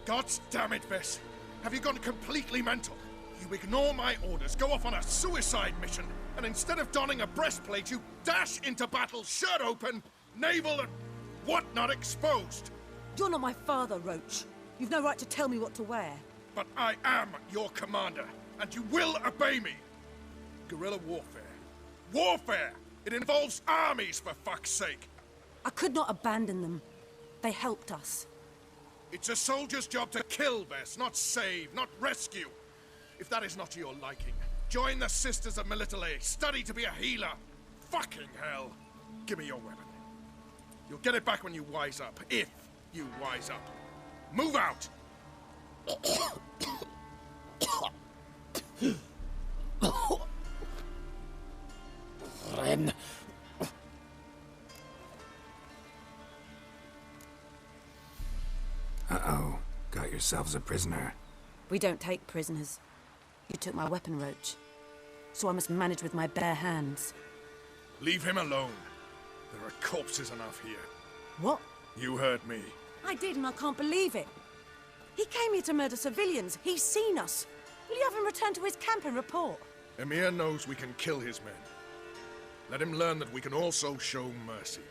God's damn it, Vess. Have you gone completely mental? You ignore my orders, go off on a suicide mission, and instead of donning a breastplate, you dash into battle, shirt open, navel and whatnot exposed. You're not my father, Roach. You've no right to tell me what to wear. But I am your commander, and you will obey me. Guerrilla warfare. Warfare! It involves armies, for fuck's sake. I could not abandon them. They helped us. It's a soldier's job to kill, Vess, not save, not rescue. If that is not to your liking, join the Sisters of Melitele. Study to be a healer. Fucking hell. Give me your weapon. You'll get it back when you wise up. If you wise up. Move out! Ren. Uh-oh. Got yourselves a prisoner. We don't take prisoners. You took my weapon, Roach. So I must manage with my bare hands. Leave him alone. There are corpses enough here. What? You heard me. I did, and I can't believe it. He came here to murder civilians. He's seen us. Will you have him return to his camp and report? Emir knows we can kill his men. Let him learn that we can also show mercy.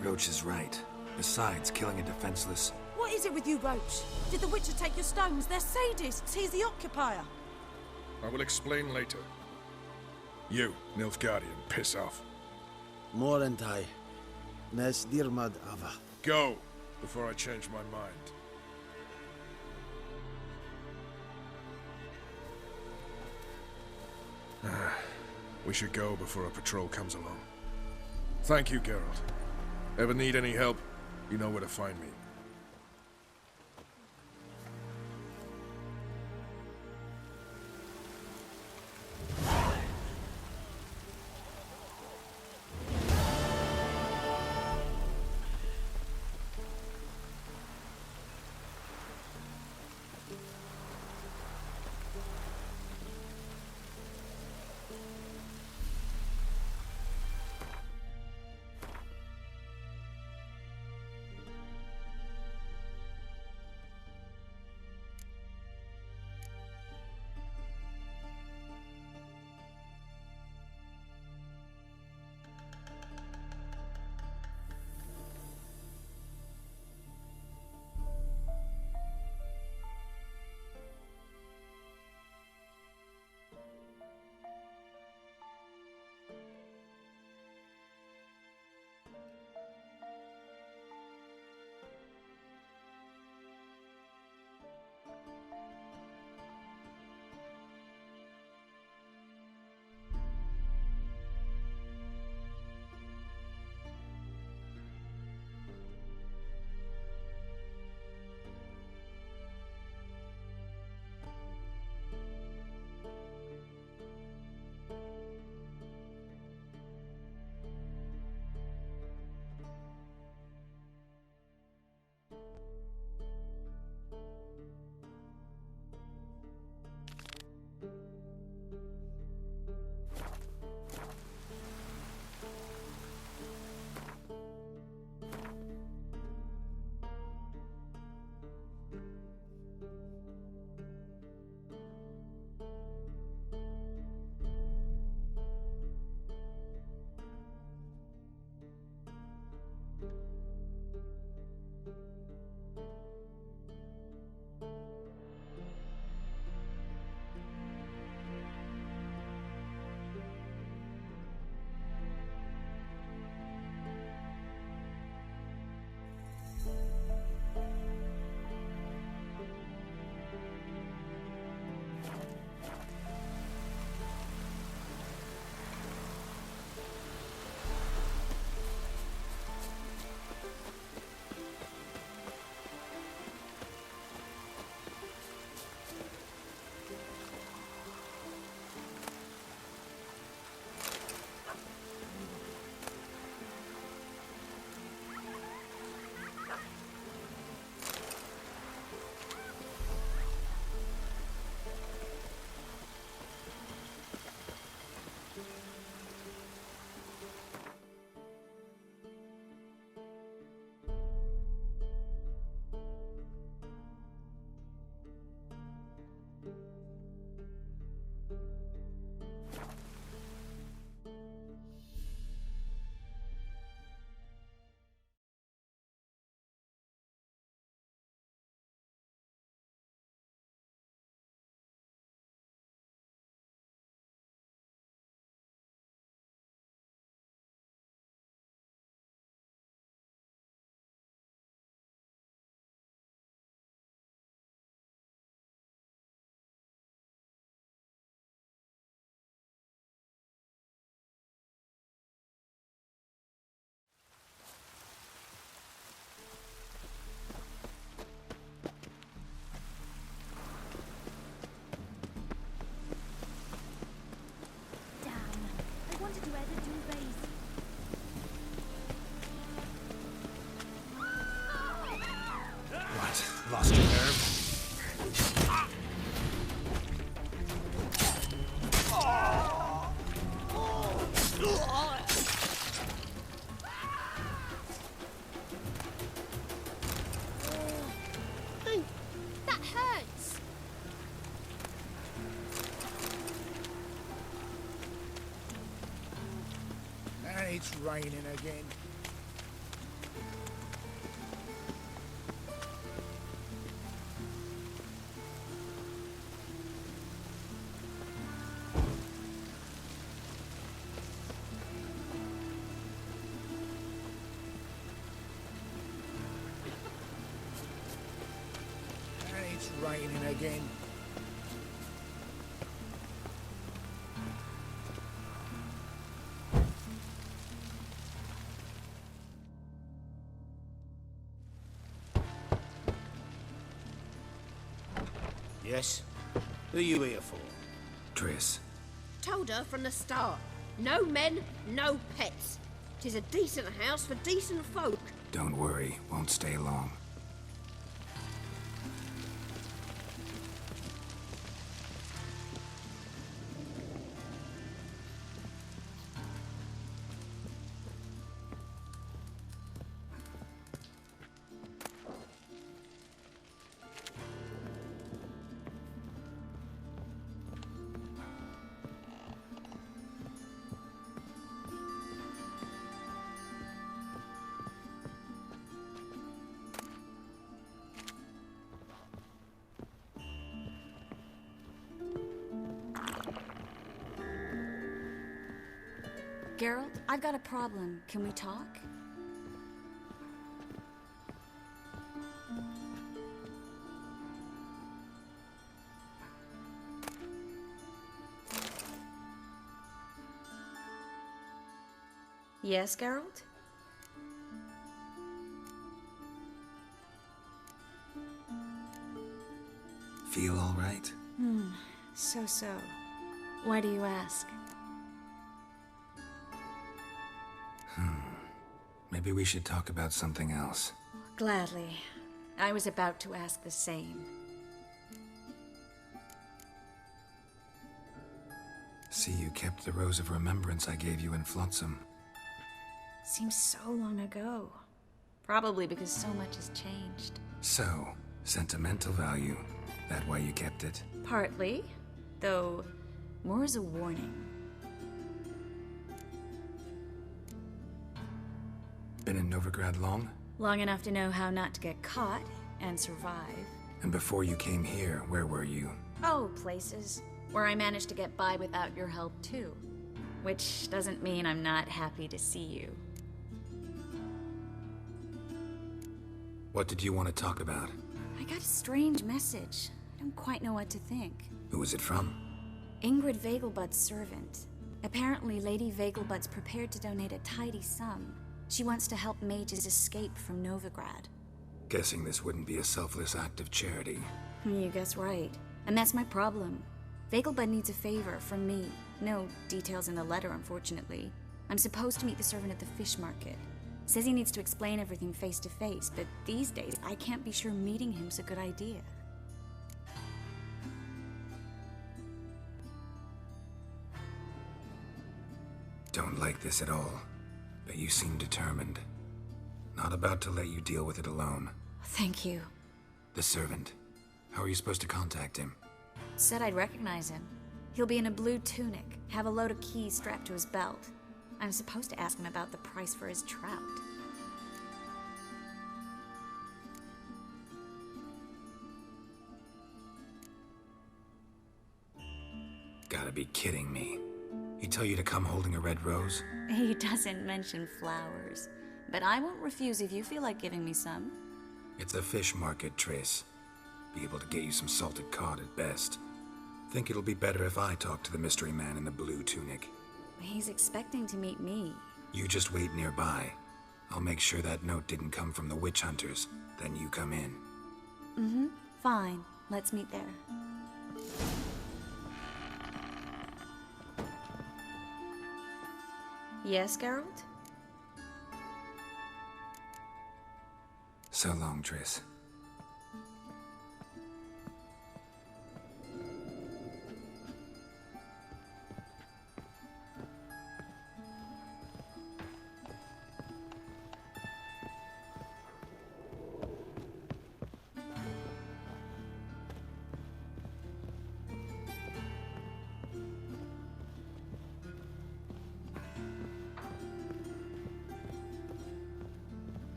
Roach is right. Besides, killing a defenseless... What is it with you, Roach? Did the Witcher take your stones? They're sadists. He's the occupier. I will explain later. You, Nilfgaardian, piss off. Morentai. Nes dirmad ava. Go, before I change my mind. We should go before a patrol comes along. Thank you, Geralt. Ever need any help, you know where to find me. it's raining again. And it's raining again. Yes? Who are you here for? Triss. Told her from the start. No men, no pets. 'Tis a decent house for decent folk. Don't worry, won't stay long. Geralt, I've got a problem. Can we talk? Yes, Geralt? Feel all right? So. Why do you ask? Maybe we should talk about something else. Gladly. I was about to ask the same. See, you kept the Rose of Remembrance I gave you in Flotsam. Seems so long ago. Probably because so much has changed. So, sentimental value. That why you kept it? Partly. Though, more as a warning. Been in Novigrad long? Long enough to know how not to get caught and survive. And before you came here, where were you? Oh, places where I managed to get by without your help too. Which doesn't mean I'm not happy to see you. What did you want to talk about? I got a strange message. I don't quite know what to think. Who was it from? Ingrid Vegelbud's servant. Apparently, Lady Vegelbud's prepared to donate a tidy sum. She wants to help mages escape from Novigrad. Guessing this wouldn't be a selfless act of charity. You guess right. And that's my problem. Vegelbud needs a favor from me. No details in the letter, unfortunately. I'm supposed to meet the servant at the fish market. Says he needs to explain everything face to face, but these days I can't be sure meeting him's a good idea. Don't like this at all, but you seem determined. Not about to let you deal with it alone. Thank you. The servant. How are you supposed to contact him? Said I'd recognize him. He'll be in a blue tunic, have a load of keys strapped to his belt. I'm supposed to ask him about the price for his trout. Gotta be kidding me. He tell you to come holding a red rose? He doesn't mention flowers, but I won't refuse if you feel like giving me some. It's a fish market, Triss. Be able to get you some salted cod at best. Think it'll be better if I talk to the mystery man in the blue tunic. He's expecting to meet me. You just wait nearby. I'll make sure that note didn't come from the witch hunters. Then you come in. Fine. Let's meet there. Yes, Geralt? So long, Triss.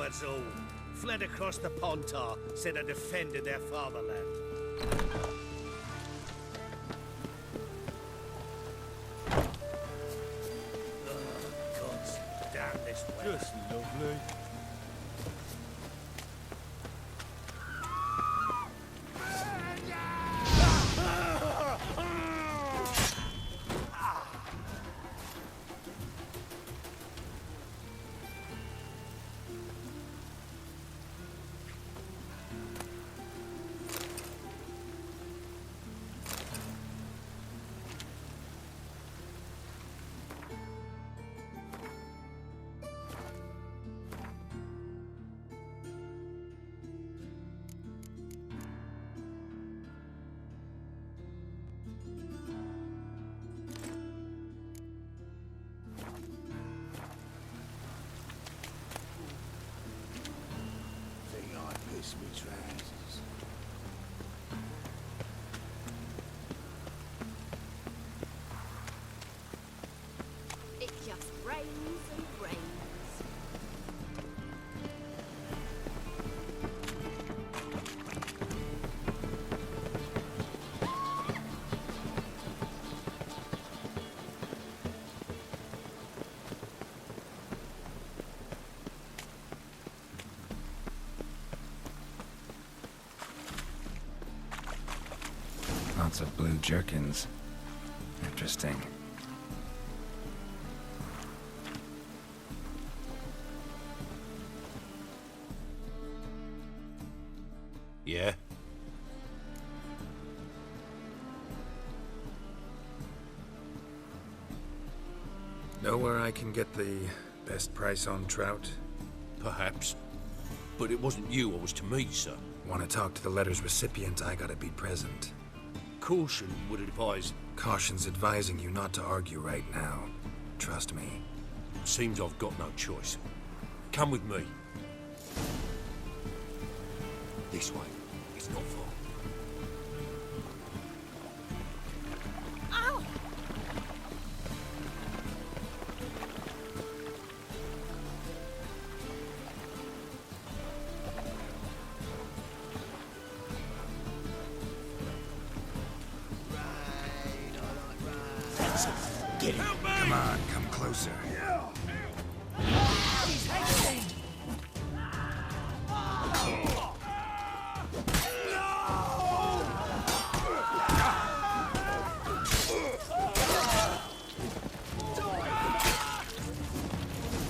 cowards all. Fled across the Pontar, said I defended their fatherland. Oh, gods, damn this weather. Just lovely. Me trousers. It just rains and rains. Lots of blue jerkins. Interesting. Yeah? Know where I can get the best price on trout? Perhaps. But it wasn't you I was to meet, sir. Want to talk to the letter's recipient, I gotta be present. Caution would advise. Caution's advising you not to argue right now. Trust me. Seems I've got no choice. Come with me. This way. It's not far. Ow! Get him. Come on, come closer.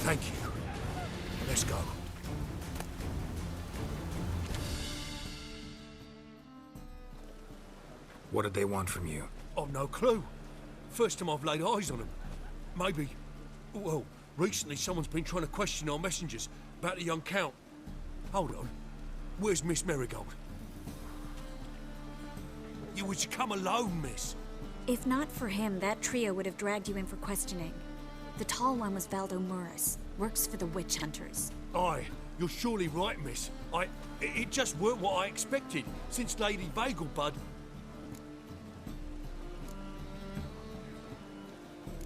Thank you. Let's go. What did they want from you? I've no clue. First time I've laid eyes on them. Maybe... Well, recently someone's been trying to question our messengers about the young Count. Hold on. Where's Miss Marigold? You was to come alone, miss. If not for him, that trio would have dragged you in for questioning. The tall one was Valdo Murris, works for the witch hunters. Aye, you're surely right, miss. It just weren't what I expected, since Lady Vagelbud...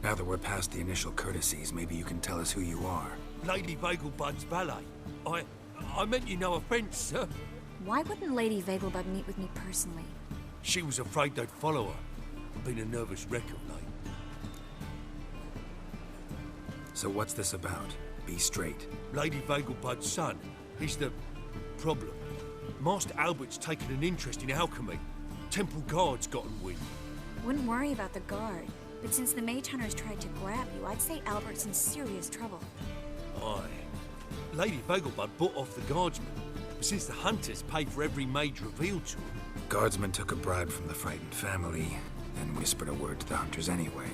Now that we're past the initial courtesies, maybe you can tell us who you are. Lady Vagelbud's valet. I meant you no offence, sir. Why wouldn't Lady Vagelbud meet with me personally? She was afraid they'd follow her. Been a nervous wreck of late. So what's this about? Be straight. Lady Vagelbud's son. He's the... problem. Master Albert's taken an interest in alchemy. Temple Guard's gotten wind. Wouldn't worry about the guard, but since the mage hunters tried to grab you, I'd say Albert's in serious trouble. Aye. Lady Vagelbud bought off the guardsmen, but since the hunters paid for every mage revealed to them... Guardsmen took a bribe from the frightened family and whispered a word to the hunters anyway.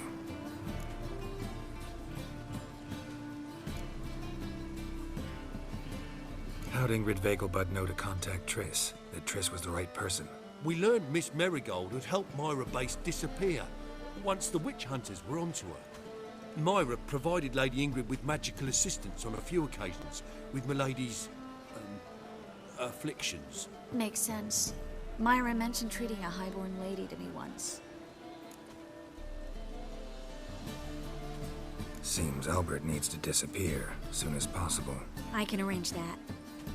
How'd Ingrid Vagelbud know to contact Triss? That Triss was the right person? We learned Miss Marigold had helped Myra Base disappear once the witch hunters were onto her. Myra provided Lady Ingrid with magical assistance on a few occasions with Milady's... afflictions. Makes sense. Myra mentioned treating a highborn lady to me once. Seems Albert needs to disappear soon as possible. I can arrange that.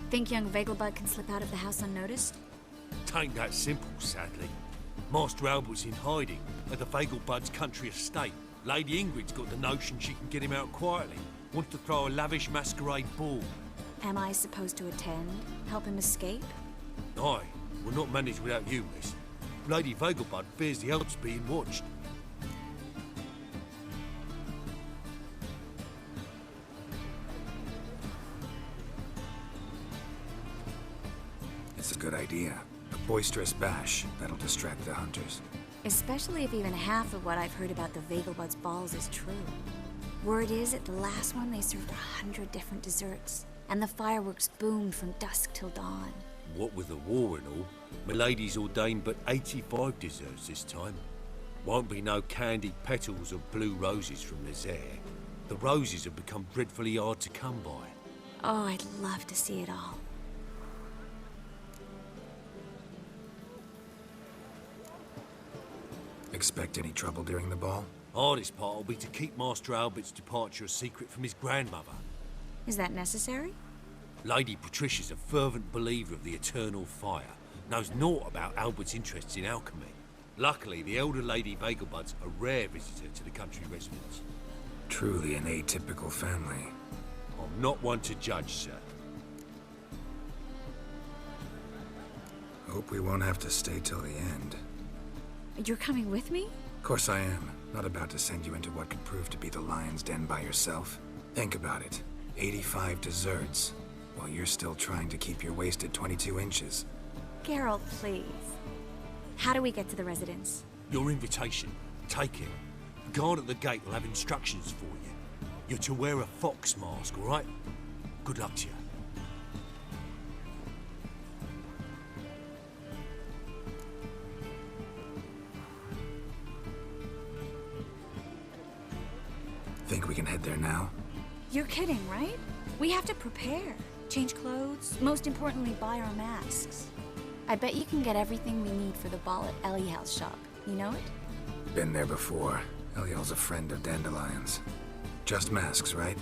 Think young Vegelbud can slip out of the house unnoticed? Tain't that simple, sadly. Master Albert's in hiding at the Vegelbud's country estate. Lady Ingrid's got the notion she can get him out quietly. Wants to throw a lavish masquerade ball. Am I supposed to attend? Help him escape? Aye, we'll not manage without you, miss. Lady Vegelbud fears the Elves being watched. It's a good idea. A boisterous bash that'll distract the hunters. Especially if even half of what I've heard about the Vegelbud's balls is true. Word is, at the last one they served 100 different desserts, and the fireworks boomed from dusk till dawn. What with the war and all, Milady's ordained but 85 desserts this time. Won't be no candied petals or blue roses from the Zaire. The roses have become dreadfully hard to come by. Oh, I'd love to see it all. Expect any trouble during the ball? Hardest part will be to keep Master Albert's departure a secret from his grandmother. Is that necessary? Lady Patricia's a fervent believer of the eternal fire, knows naught about Albert's interests in alchemy. Luckily, the elder Lady Vegelbud's a rare visitor to the country residence. Truly an atypical family. I'm not one to judge, sir. Hope we won't have to stay till the end. You're coming with me? Of course I am. Not about to send you into what could prove to be the lion's den by yourself. Think about it. 85 desserts, while you're still trying to keep your waist at 22 inches. Geralt, please. How do we get to the residence? Your invitation. Take it. The guard at the gate will have instructions for you. You're to wear a fox mask, all right? Good luck to you. Think we can head there now? You're kidding, right? We have to prepare. Change clothes, most importantly, buy our masks. I bet you can get everything we need for the ball at Eliel's shop. You know it? Been there before. Eliel's a friend of Dandelion's. Just masks, right?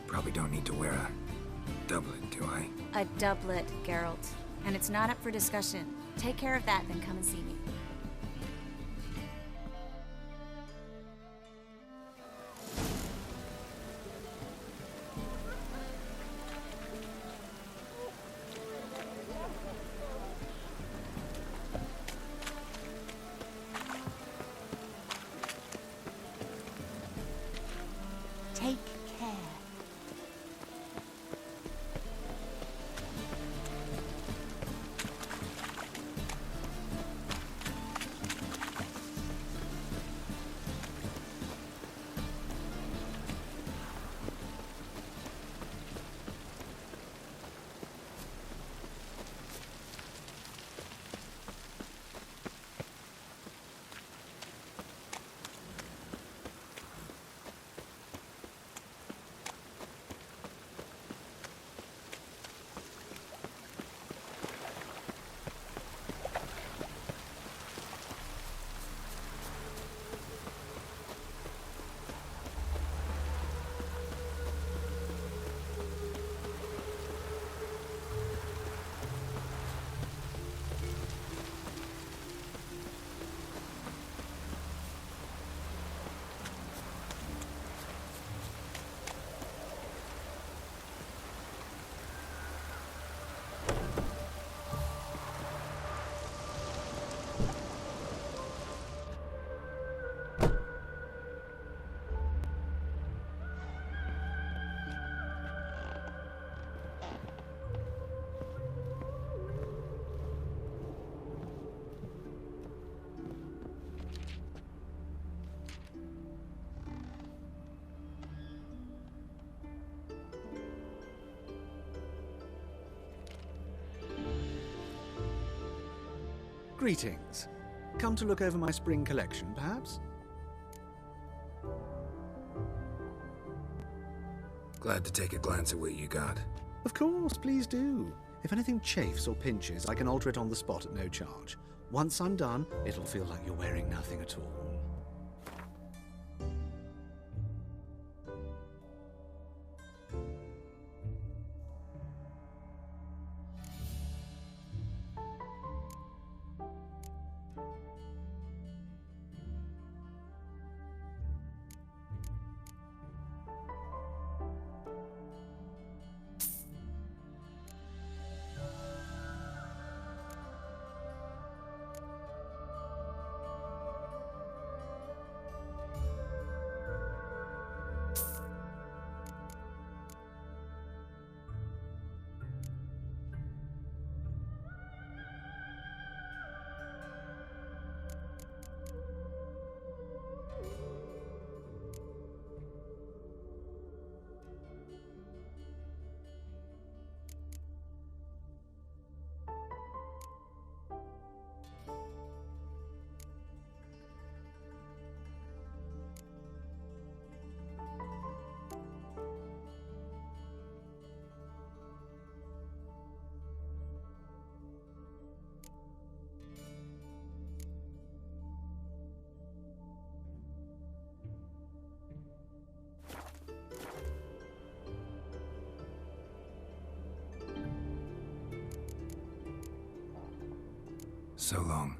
Probably don't need to wear a doublet, do I? A doublet, Geralt. And it's not up for discussion. Take care of that, then come and see me. Take care. Greetings. Come to look over my spring collection, perhaps? Glad to take a glance at what you got. Of course, please do. If anything chafes or pinches, I can alter it on the spot at no charge. Once I'm done, it'll feel like you're wearing nothing at all. So long.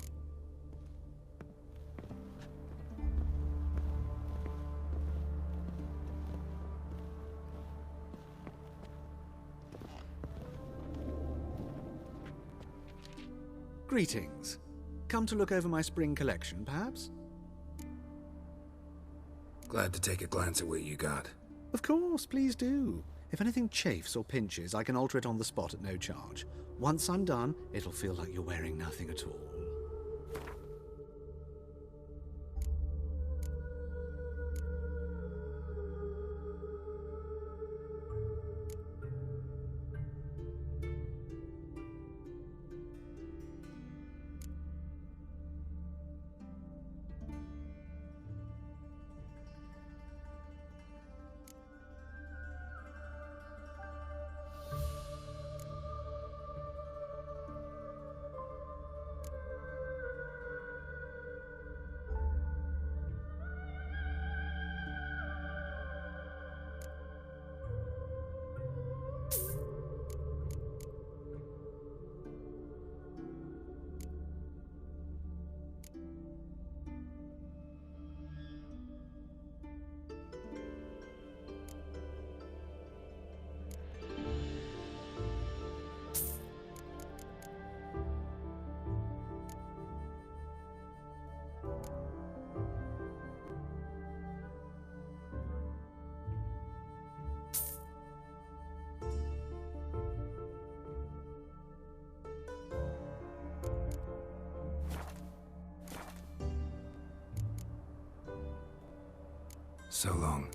Greetings. Come to look over my spring collection, perhaps? Glad to take a glance at what you got. Of course, please do. If anything chafes or pinches, I can alter it on the spot at no charge. Once I'm done, it'll feel like you're wearing nothing at all. So long.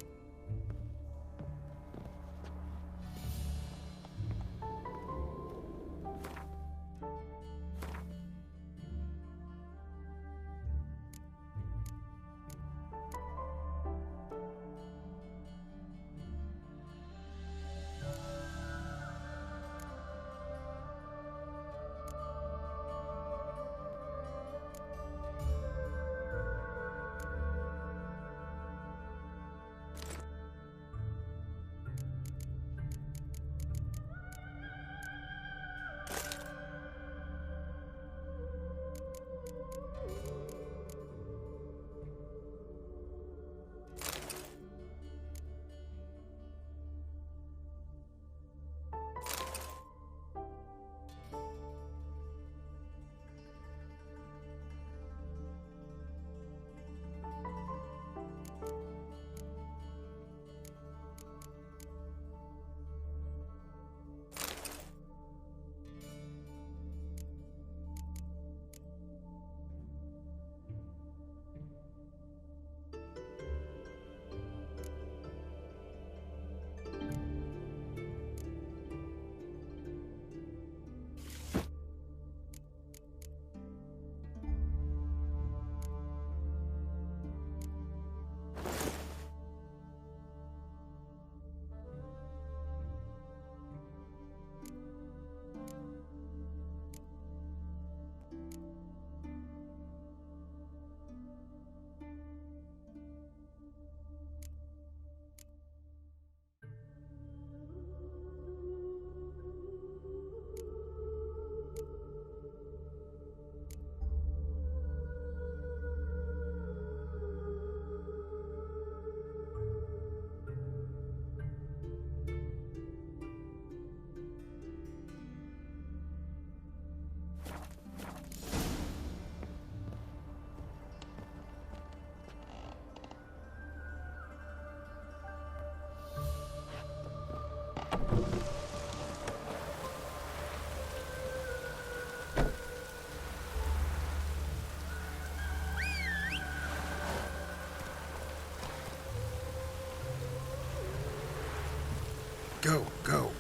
Go, go.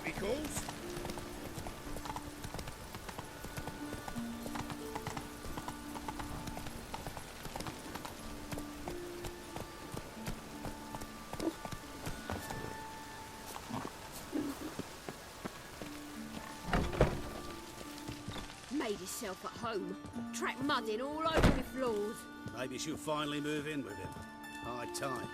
duty calls. Made himself at home. Track mud in all over the floors. Maybe she'll finally move in with him. High time.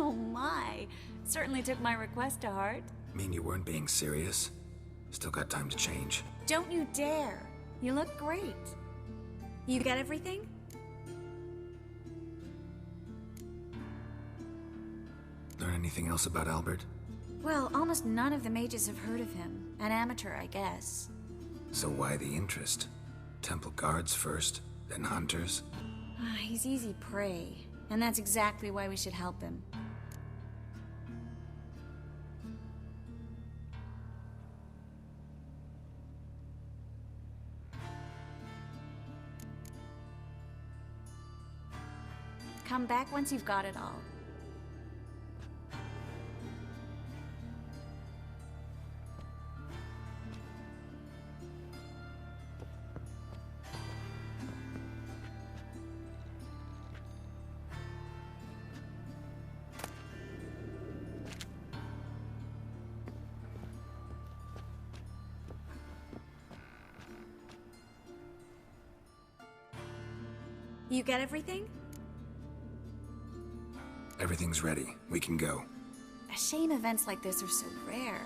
Oh my. Certainly took my request to heart. Mean you weren't being serious? Still got time to change. Don't you dare. You look great. You get everything? Learn anything else about Albert? Well, almost none of the mages have heard of him. An amateur, I guess. So why the interest? Temple guards first, then hunters? He's easy prey, and that's exactly why we should help him. Come back once you've got it all. You get everything? Everything's ready. We can go. A shame events like this are so rare.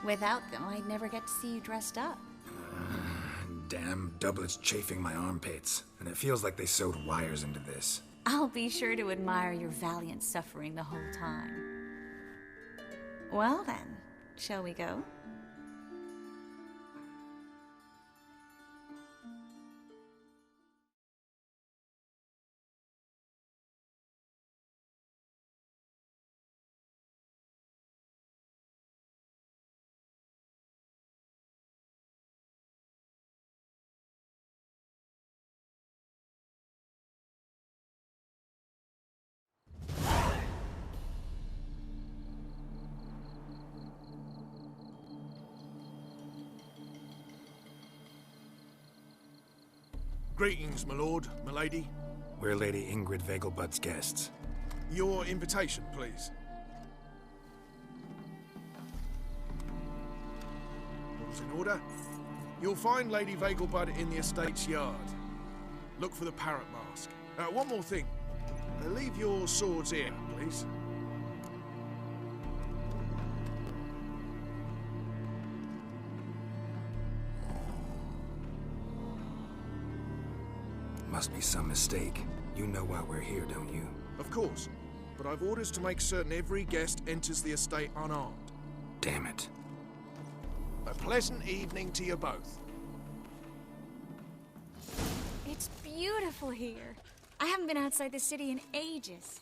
Without them, I'd never get to see you dressed up. Damn doublets chafing my armpits. And it feels like they sewed wires into this. I'll be sure to admire your valiant suffering the whole time. Well then, shall we go? Greetings, my lord, my lady. We're Lady Ingrid Vegelbud's guests. Your invitation, please. All's in order. You'll find Lady Vegelbud in the estate's yard. Look for the parrot mask. One more thing. Leave your swords here, please. Must be some mistake. You know why we're here, don't you? Of course. But I've orders to make certain every guest enters the estate unarmed. Damn it. A pleasant evening to you both. It's beautiful here. I haven't been outside the city in ages.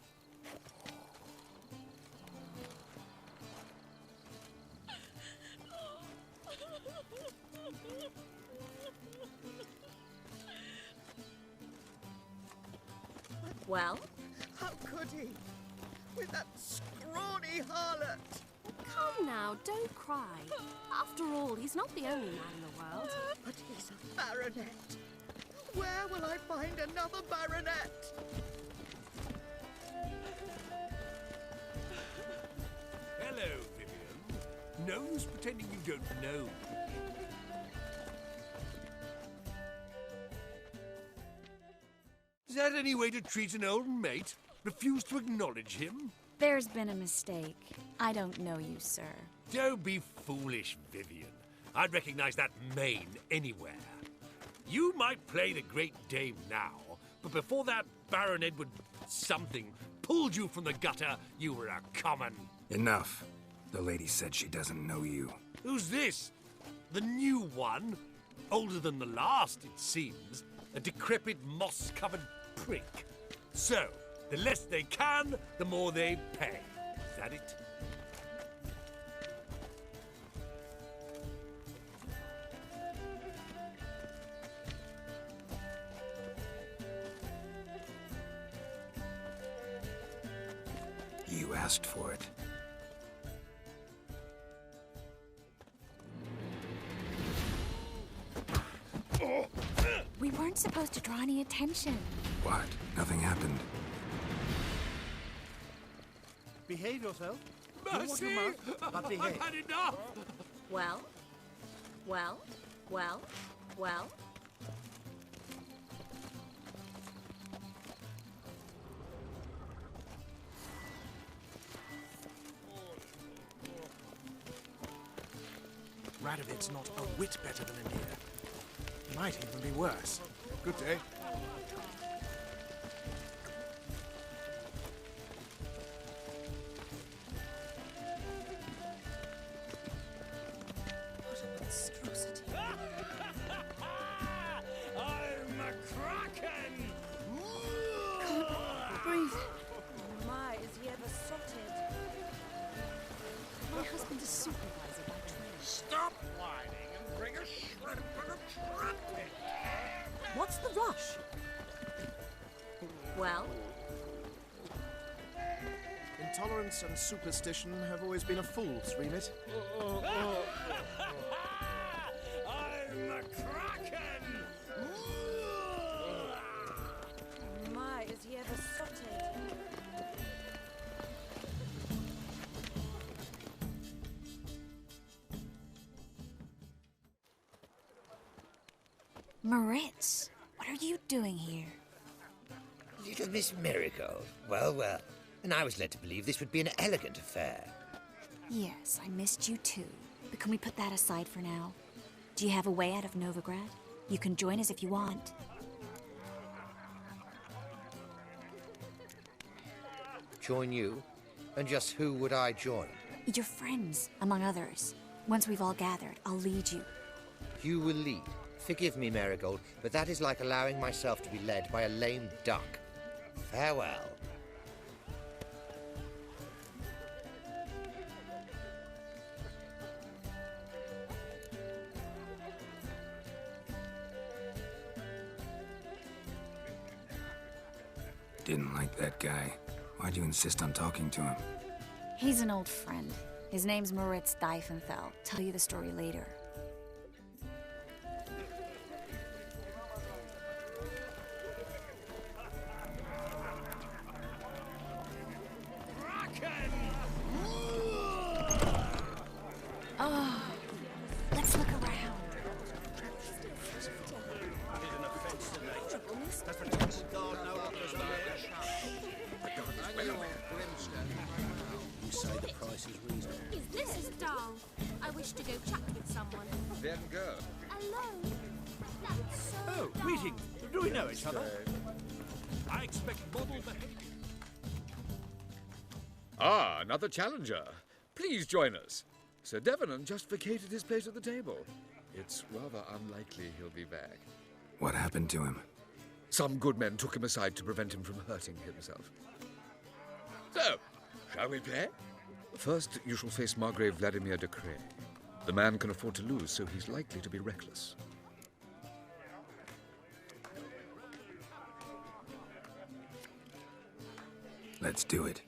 Well? How could he? With that scrawny harlot! Come now, don't cry. After all, he's not the only man in the world. But he's a baronet. Where will I find another baronet? Hello, Vivian. No use pretending you don't know. Is that any way to treat an old mate? Refuse to acknowledge him? There's been a mistake. I don't know you, sir. Don't be foolish, Vivian. I'd recognize that mane anywhere. You might play the Great Dame now, but before that Baron Edward something pulled you from the gutter, you were a common... Enough. The lady said she doesn't know you. Who's this? The new one? Older than the last, it seems. A decrepit, moss-covered prick. So, the less they can, the more they pay. Is that it? You asked for it. We weren't supposed to draw any attention. What? Nothing happened. Behave yourself. Mercy! But behave. I've had enough! Well? Well? Well? Well? Radovid's not a whit better than Emir. Might even be worse. Good day. What a monstrosity. I'm a kraken! Breathe. Oh my, is he ever sotted? My husband is supervisor by trade. Stop whining and bring a shrimp and a trumpet! What's the rush? Well? Intolerance and superstition have always been a fool's remit. I'm a kraken! My, is he ever sotted? Moritz, what are you doing here? Little Miss Marigold. Well, well. And I was led to believe this would be an elegant affair. Yes, I missed you too. But can we put that aside for now? Do you have a way out of Novigrad? You can join us if you want. Join you? And just who would I join? Your friends, among others. Once we've all gathered, I'll lead you. You will lead. Forgive me, Marigold, but that is like allowing myself to be led by a lame duck. Farewell. Didn't like that guy. Why'd you insist on talking to him? He's an old friend. His name's Moritz Diefenfeld. Tell you the story later. Oh, let's look around. You say the price is reasonable. This is dull. I wish to go chat with someone. Then go. Alone? That's so Oh, dull. greetings. Do we know each other? I expect model behavior. Ah, another challenger. Please join us. Sir Devenant just vacated his place at the table. It's rather unlikely he'll be back. What happened to him? Some good men took him aside to prevent him from hurting himself. So, shall we play? First, you shall face Margrave Vladimir de Cray. The man can afford to lose, so he's likely to be reckless. Let's do it.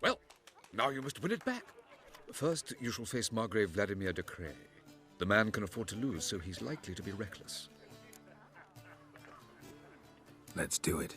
Well, now you must win it back. First, you shall face Margrave Vladimir de Cray. The man can afford to lose, so he's likely to be reckless. Let's do it.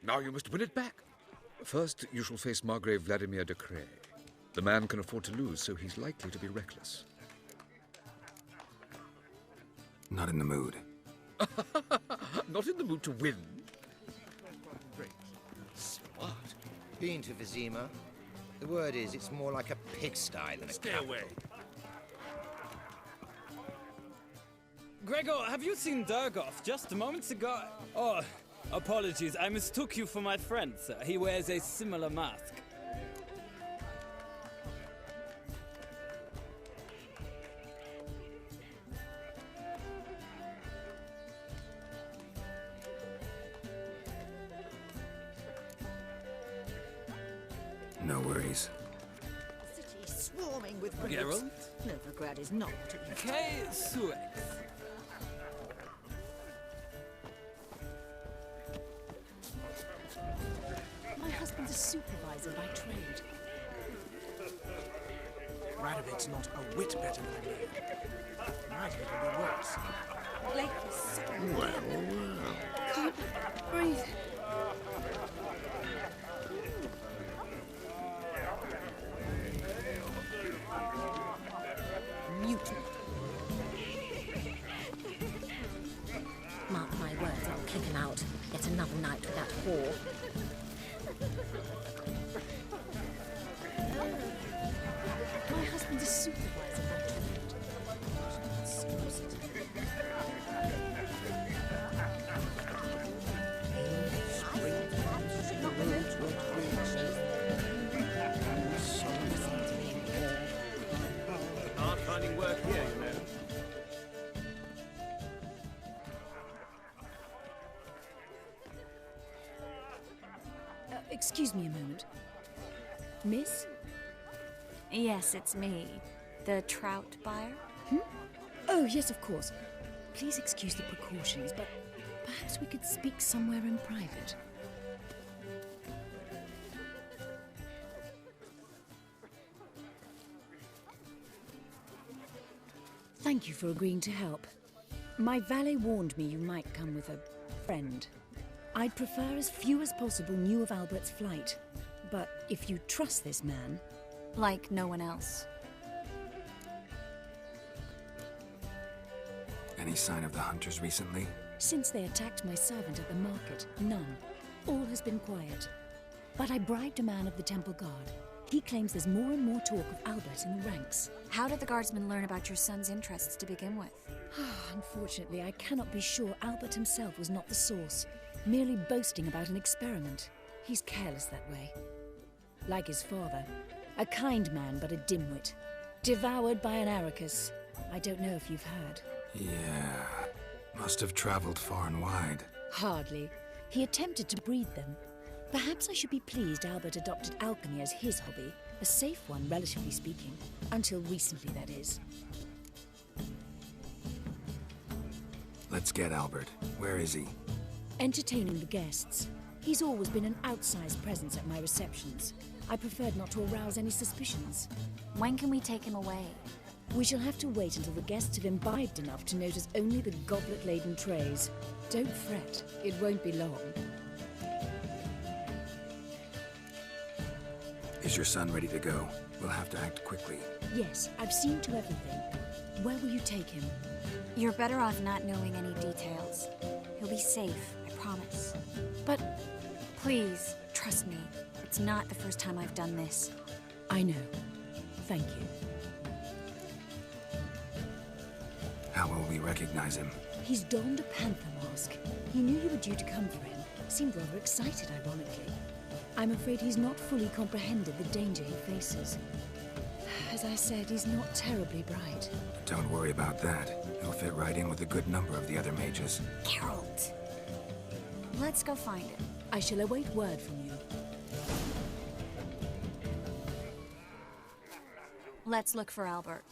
Now you must win it back. First, you shall face Margrave Vladimir de Cray. The man can afford to lose, so he's likely to be reckless. Not in the mood. Not in the mood to win. Smart. Been to Vizima? The word is, it's more like a pigsty than a Stay capital. away. Gregor, have you seen Durgoff just moments ago? Oh, apologies, I mistook you for my friend, sir. He wears a similar mask. No worries. City swarming with graves. Geralt? Novigrad is not what it used to be. K. Suex. My husband's a supervisor by trade. Radovid's not a whit better than Emir. Might even be worse. Blake is sick. Can't breathe. Mutant. Mark my words, I'll kick him out. Yet another night with that whore. My husband's a supervisor by trade. Hard finding work here, you know. Excuse me a moment. Miss? Yes, it's me. The trout buyer? Oh, yes, of course. Please excuse the precautions, but perhaps we could speak somewhere in private. Thank you for agreeing to help. My valet warned me you might come with a friend. I'd prefer as few as possible knew of Albert's flight. But if you trust this man... Like no one else. Any sign of the hunters recently? Since they attacked my servant at the market, none. All has been quiet. But I bribed a man of the Temple Guard. He claims there's more and more talk of Albert in the ranks. How did the guardsmen learn about your son's interests to begin with? Unfortunately, I cannot be sure Albert himself was not the source, merely boasting about an experiment. He's careless that way. Like his father. A kind man, but a dimwit. Devoured by an Arrakis. I don't know if you've heard. Yeah. Must have traveled far and wide. Hardly. He attempted to breed them. Perhaps I should be pleased Albert adopted alchemy as his hobby. A safe one, relatively speaking. Until recently, that is. Let's get Albert. Where is he? Entertaining the guests. He's always been an outsized presence at my receptions. I preferred not to arouse any suspicions. When can we take him away? We shall have to wait until the guests have imbibed enough to notice only the goblet-laden trays. Don't fret, it won't be long. Is your son ready to go? We'll have to act quickly. Yes, I've seen to everything. Where will you take him? You're better off not knowing any details. He'll be safe, I promise. But... Please, trust me. It's not the first time I've done this. I know. Thank you. How will we recognize him? He's donned a panther mask. He knew you were due to come for him. Seemed rather excited, ironically. I'm afraid he's not fully comprehended the danger he faces. As I said, he's not terribly bright. Don't worry about that. He'll fit right in with a good number of the other mages. Geralt! Let's go find him. I shall await word from you. Let's look for Albert.